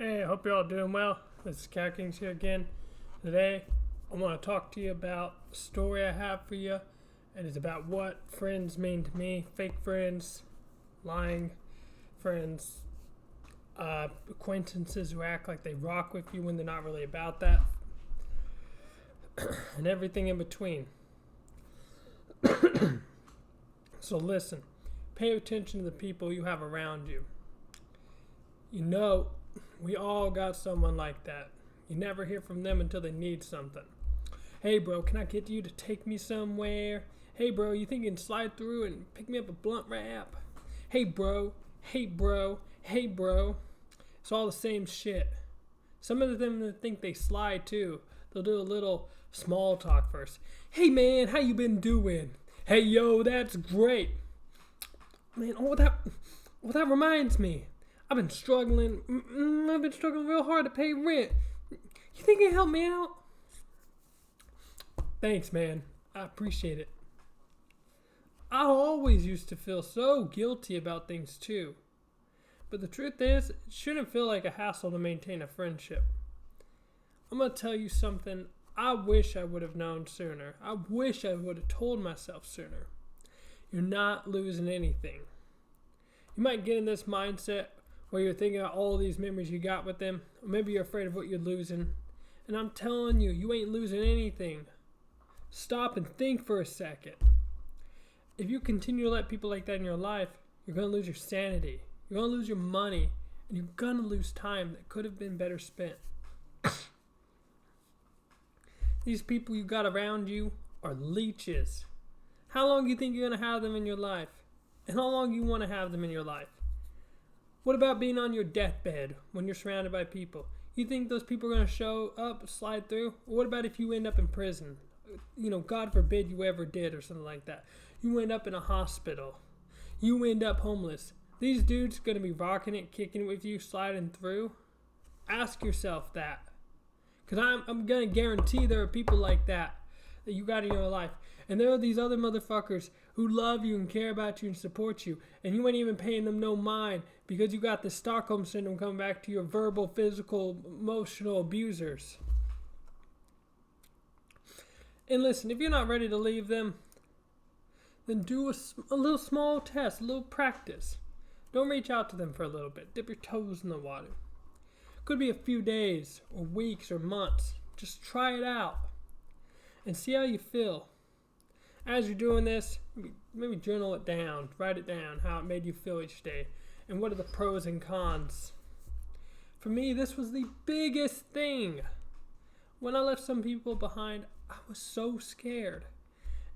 Hey, I hope you're all doing well. This is Cat Kings here again. Today, I want to talk to you about a story I have for you, and it's about what friends mean to me. Fake friends, lying friends, acquaintances who act like they rock with you when they're not really about that, and everything in between. So listen, pay attention to the people you have around you. You know, we all got someone like that. You never hear from them until they need something. Hey bro, can I get you to take me somewhere? Hey bro, you think you can slide through and pick me up a blunt wrap? Hey bro, hey bro, hey bro. It's all the same shit. Some of them think they slide too. They'll do a little small talk first. Hey man, how you been doing? Hey yo, that's great. Man, that reminds me. I've been struggling real hard to pay rent. You think you can help me out? Thanks, man. I appreciate it. I always used to feel so guilty about things too. But the truth is, it shouldn't feel like a hassle to maintain a friendship. I'm going to tell you something I wish I would have known sooner. I wish I would have told myself sooner. You're not losing anything. You might get in this mindset where you're thinking about all these memories you got with them, or maybe you're afraid of what you're losing. And I'm telling you, you ain't losing anything. Stop and think for a second. If you continue to let people like that in your life, you're going to lose your sanity. You're going to lose your money. And you're going to lose time that could have been better spent. These people you got around you are leeches. How long do you think you're going to have them in your life? And how long do you want to have them in your life? What about being on your deathbed when you're surrounded by people? You think those people are going to show up, slide through? Or what about if you end up in prison? You know, God forbid you ever did or something like that. You end up in a hospital. You end up homeless. These dudes going to be rocking it, kicking it with you, sliding through? Ask yourself that. Because I'm going to guarantee there are people like that you got in your life. And there are these other motherfuckers who love you and care about you and support you. And you ain't even paying them no mind because you got the Stockholm Syndrome coming back to your verbal, physical, emotional abusers. And listen, if you're not ready to leave them, then do a little small test, a little practice. Don't reach out to them for a little bit. Dip your toes in the water. Could be a few days or weeks or months. Just try it out and see how you feel. As you're doing this, maybe journal it down, write it down, how it made you feel each day, and what are the pros and cons. For me, this was the biggest thing. When I left some people behind, I was so scared.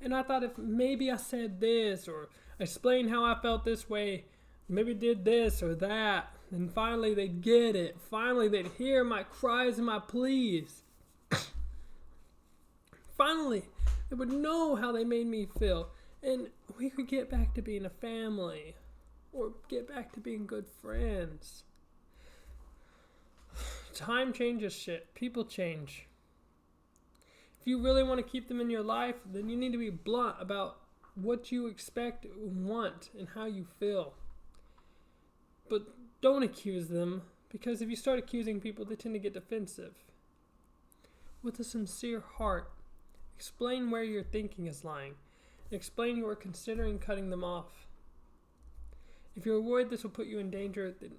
And I thought if maybe I said this, or explained how I felt this way, maybe did this or that, then finally they'd get it. Finally they'd hear my cries and my pleas. Finally, they would know how they made me feel. And we could get back to being a family. Or get back to being good friends. Time changes shit. People change. If you really want to keep them in your life, then you need to be blunt about what you expect and want and how you feel. But don't accuse them, because if you start accusing people, they tend to get defensive. With a sincere heart, explain where your thinking is lying. And explain you are considering cutting them off. If you're worried this will put you in danger, then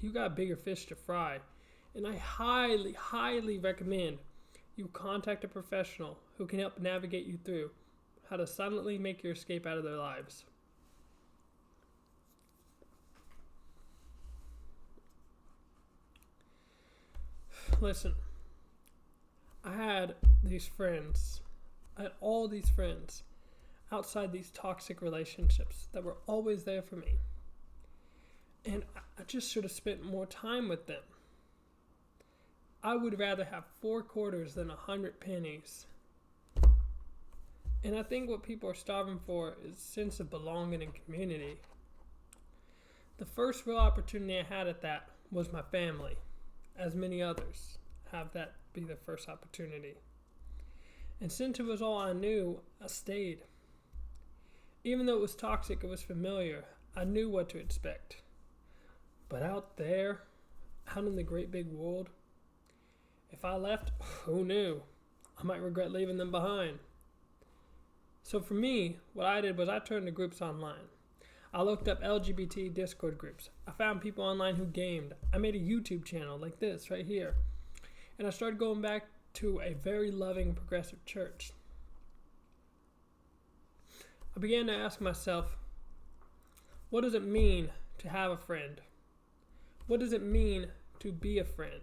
you got bigger fish to fry. And I highly, highly recommend you contact a professional who can help navigate you through how to silently make your escape out of their lives. Listen, I had all these friends outside these toxic relationships that were always there for me. And I just should have spent more time with them. I would rather have 4 quarters than 100 pennies. And I think what people are starving for is a sense of belonging and community. The first real opportunity I had at that was my family, as many others have that be their first opportunity. And since it was all I knew, I stayed. Even though it was toxic, it was familiar. I knew what to expect. But out there, out in the great big world. If I left, who knew? I might regret leaving them behind. So for me, what I did was I turned to groups online. I looked up LGBT Discord groups. I found people online who gamed. I made a YouTube channel like this right here. And I started going back to a very loving progressive church. I began to ask myself, what does it mean to have a friend? What does it mean to be a friend?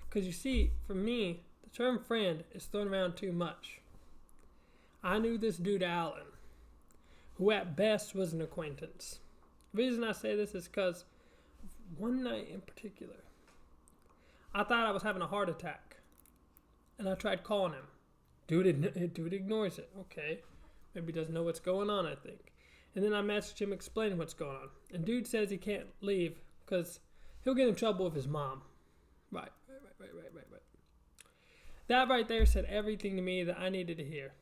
Because you see, for me, the term friend is thrown around too much. I knew this dude Alan, who at best was an acquaintance. The reason I say this is because one night in particular, I thought I was having a heart attack, and I tried calling him. Dude ignores it. Okay, maybe doesn't know what's going on, I think. And then I messaged him explaining what's going on. And dude says he can't leave because he'll get in trouble with his mom. Right. That right there said everything to me that I needed to hear.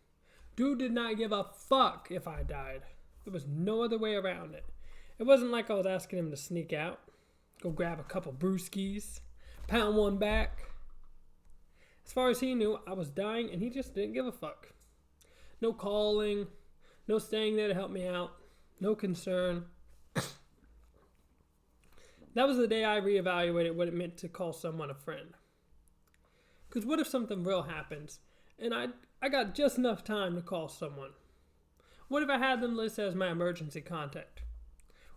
Dude did not give a fuck if I died. There was no other way around it. It wasn't like I was asking him to sneak out, go grab a couple brewskis, pound one back. As far as he knew, I was dying and he just didn't give a fuck. No calling, no staying there to help me out, no concern. That was the day I reevaluated what it meant to call someone a friend. Because what if something real happens and I got just enough time to call someone? What if I had them listed as my emergency contact?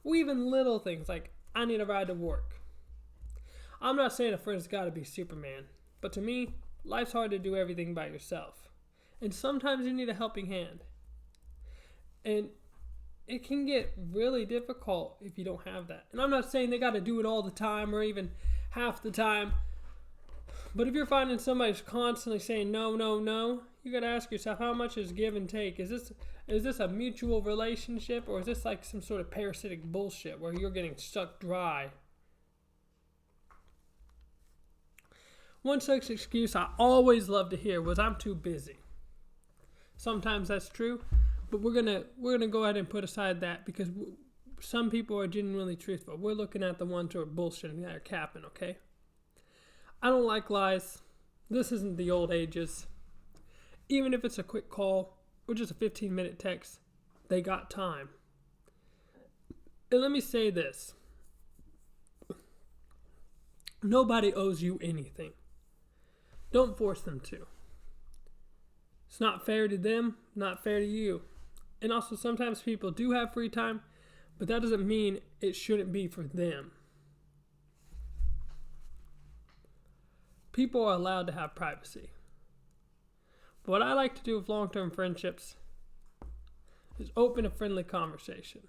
Or even little things like, I need a ride to work. I'm not saying a friend's got to be Superman, but to me, life's hard to do everything by yourself. And sometimes you need a helping hand. And it can get really difficult if you don't have that. And I'm not saying they got to do it all the time or even half the time. But if you're finding somebody's constantly saying no, you got to ask yourself, how much is give and take? Is this a mutual relationship, or is this like some sort of parasitic bullshit where you're getting sucked dry? One such excuse I always love to hear was, I'm too busy. Sometimes that's true, but we're gonna go ahead and put aside that because some people are genuinely truthful. We're looking at the ones who are bullshitting, that are capping, okay? I don't like lies. This isn't the old ages. Even if it's a quick call or just a 15-minute text, they got time. And let me say this. Nobody owes you anything. Don't force them to. It's not fair to them, not fair to you. And also sometimes people do have free time, but that doesn't mean it shouldn't be for them. People are allowed to have privacy. But what I like to do with long-term friendships is open a friendly conversation.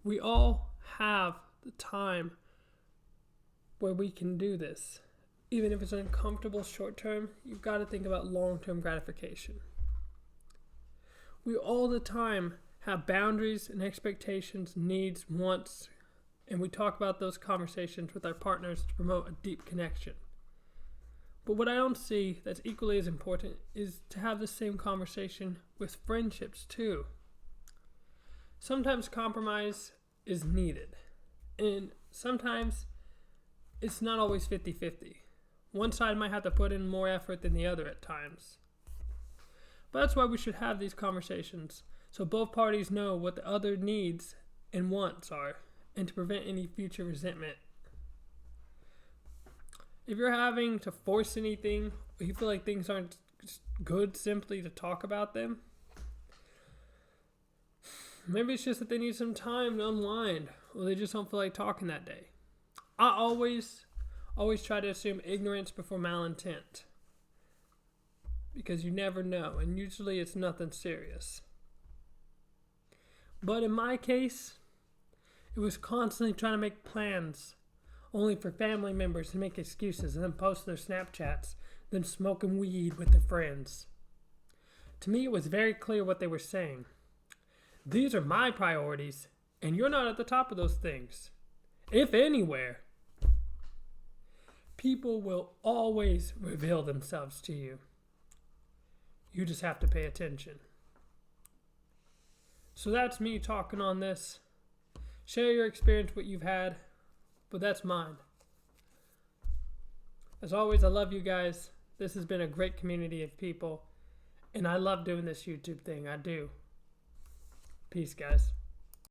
We all have the time where we can do this. Even if it's uncomfortable short-term, you've got to think about long-term gratification. We all the time have boundaries and expectations, needs, wants, and we talk about those conversations with our partners to promote a deep connection. But what I don't see that's equally as important is to have the same conversation with friendships too. Sometimes compromise is needed, and sometimes it's not always 50-50. One side might have to put in more effort than the other at times. But that's why we should have these conversations, so both parties know what the other needs and wants are, and to prevent any future resentment. If you're having to force anything, or you feel like things aren't good simply to talk about them, maybe it's just that they need some time to unwind, or they just don't feel like talking that day. I always try to assume ignorance before malintent, because you never know, and usually it's nothing serious. But in my case, it was constantly trying to make plans, only for family members to make excuses and then post their Snapchats, then smoking weed with their friends. To me, it was very clear what they were saying. These are my priorities, and you're not at the top of those things, if anywhere. People will always reveal themselves to you. You just have to pay attention. So that's me talking on this. Share your experience, what you've had. but that's mine. As always, I love you guys. This has been a great community of people, and I love doing this YouTube thing. I do. Peace, guys.